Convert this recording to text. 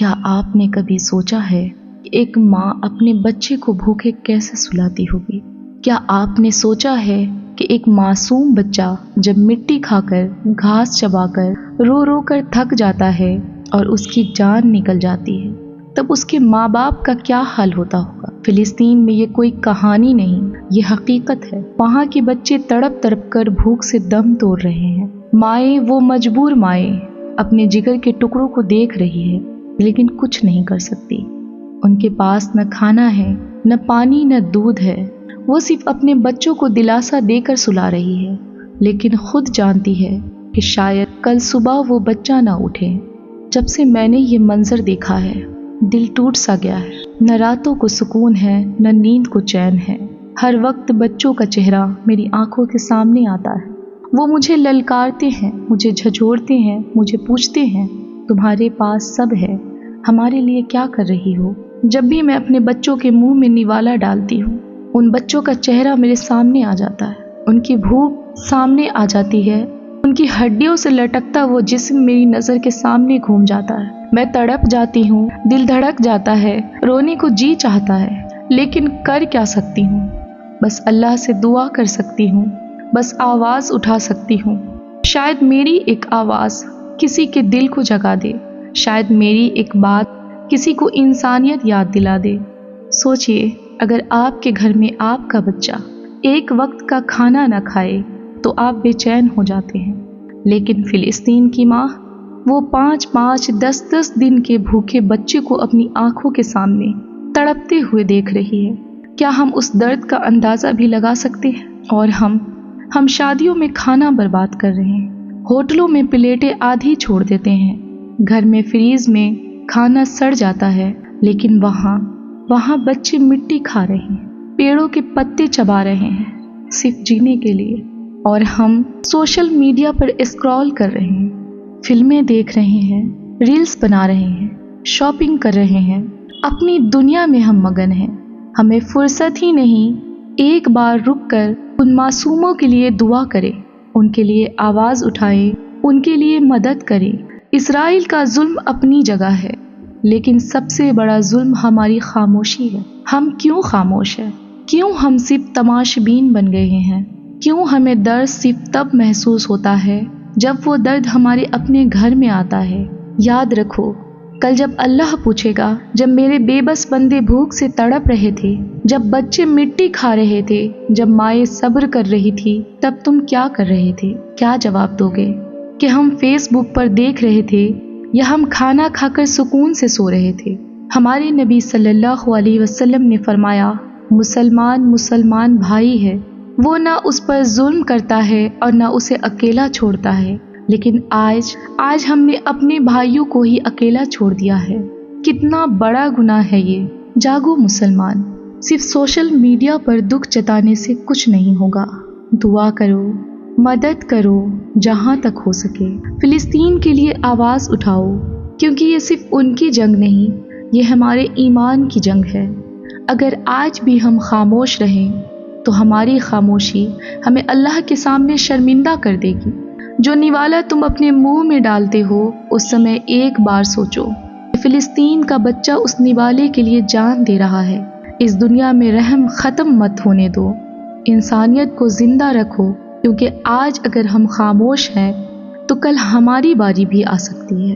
کیا آپ نے کبھی سوچا ہے کہ ایک ماں اپنے بچے کو بھوکے کیسے سلاتی ہوگی؟ کیا آپ نے سوچا ہے کہ ایک معصوم بچہ جب مٹی کھا کر، گھاس چبا کر، رو رو کر تھک جاتا ہے اور اس کی جان نکل جاتی ہے، تب اس کے ماں باپ کا کیا حال ہوتا ہوگا؟ فلسطین میں یہ کوئی کہانی نہیں، یہ حقیقت ہے۔ وہاں کے بچے تڑپ تڑپ کر بھوک سے دم توڑ رہے ہیں۔ مائیں، وہ مجبور مائیں، اپنے جگر کے ٹکڑوں کو دیکھ رہی ہے لیکن کچھ نہیں کر سکتی۔ ان کے پاس نہ کھانا ہے، نہ پانی، نہ دودھ ہے۔ وہ صرف اپنے بچوں کو دلاسا دے کر سلا رہی ہے، لیکن خود جانتی ہے کہ شاید کل صبح وہ بچہ نہ اٹھے۔ جب سے میں نے یہ منظر دیکھا ہے، دل ٹوٹ سا گیا ہے۔ نہ راتوں کو سکون ہے، نہ نیند کو چین ہے۔ ہر وقت بچوں کا چہرہ میری آنکھوں کے سامنے آتا ہے۔ وہ مجھے للکارتے ہیں، مجھے جھنجھوڑتے ہیں، مجھے پوچھتے ہیں، تمہارے پاس سب ہے، ہمارے لیے کیا کر رہی ہو؟ جب بھی میں اپنے بچوں کے منہ میں نوالا ڈالتی ہوں، ان بچوں کا چہرہ میرے سامنے آ جاتا ہے، ان کی بھوک سامنے آ جاتی ہے، ان کی ہڈیوں سے لٹکتا وہ جسم میری نظر کے سامنے گھوم جاتا ہے۔ میں تڑپ جاتی ہوں، دل دھڑک جاتا ہے، رونے کو جی چاہتا ہے، لیکن کر کیا سکتی ہوں؟ بس اللہ سے دعا کر سکتی ہوں، بس آواز اٹھا سکتی ہوں۔ شاید میری ایک آواز کسی کے دل کو جگا دے، شاید میری ایک بات کسی کو انسانیت یاد دلا دے۔ سوچئے، اگر آپ کے گھر میں آپ کا بچہ ایک وقت کا کھانا نہ کھائے تو آپ بے چین ہو جاتے ہیں، لیکن فلسطین کی ماں وہ 5 10 دن کے بھوکے بچے کو اپنی آنکھوں کے سامنے تڑپتے ہوئے دیکھ رہی ہے۔ کیا ہم اس درد کا اندازہ بھی لگا سکتے ہیں؟ اور ہم شادیوں میں کھانا برباد کر رہے ہیں، ہوٹلوں میں پلیٹیں آدھی چھوڑ دیتے ہیں، گھر میں فریز میں کھانا سڑ جاتا ہے، لیکن وہاں بچے مٹی کھا رہے ہیں، پیڑوں کے پتے چبا رہے ہیں صرف جینے کے لیے، اور ہم سوشل میڈیا پر اسکرول کر رہے ہیں، فلمیں دیکھ رہے ہیں، ریلز بنا رہے ہیں، شاپنگ کر رہے ہیں، اپنی دنیا میں ہم مگن ہیں۔ ہمیں فرصت ہی نہیں ایک بار رک کر ان معصوموں کے لیے دعا کرے، ان کے لیے آواز اٹھائے، ان کے لیے مدد کرے۔ اسرائیل کا ظلم اپنی جگہ ہے، لیکن سب سے بڑا ظلم ہماری خاموشی ہے۔ ہم کیوں خاموش ہیں؟ کیوں ہم صرف تماشبین بن گئے ہیں؟ کیوں ہمیں درد صرف تب محسوس ہوتا ہے جب وہ درد ہمارے اپنے گھر میں آتا ہے؟ یاد رکھو، کل جب اللہ پوچھے گا، جب میرے بے بس بندے بھوک سے تڑپ رہے تھے، جب بچے مٹی کھا رہے تھے، جب مائیں صبر کر رہی تھی، تب تم کیا کر رہے تھے؟ کیا جواب دو گے؟ کہ ہم فیس بک پر دیکھ رہے تھے یا ہم کھانا کھا کر سکون سے سو رہے تھے؟ ہمارے نبی صلی اللہ علیہ وسلم نے فرمایا، مسلمان بھائی ہے، وہ نہ اس پر ظلم کرتا ہے اور نہ اسے اکیلا چھوڑتا ہے، لیکن آج ہم نے اپنے بھائیوں کو ہی اکیلا چھوڑ دیا ہے۔ کتنا بڑا گناہ ہے یہ۔ جاگو مسلمان، صرف سوشل میڈیا پر دکھ جتانے سے کچھ نہیں ہوگا۔ دعا کرو، مدد کرو جہاں تک ہو سکے۔ فلسطین کے لیے آواز اٹھاؤ، کیونکہ یہ صرف ان کی جنگ نہیں، یہ ہمارے ایمان کی جنگ ہے۔ اگر آج بھی ہم خاموش رہیں تو ہماری خاموشی ہمیں اللہ کے سامنے شرمندہ کر دے گی۔ جو نوالا تم اپنے منہ میں ڈالتے ہو، اس سمے ایک بار سوچو کہ فلسطین کا بچہ اس نوالے کے لیے جان دے رہا ہے۔ اس دنیا میں رحم ختم مت ہونے دو، انسانیت کو زندہ رکھو، کیونکہ آج اگر ہم خاموش ہیں تو کل ہماری باری بھی آ سکتی ہے۔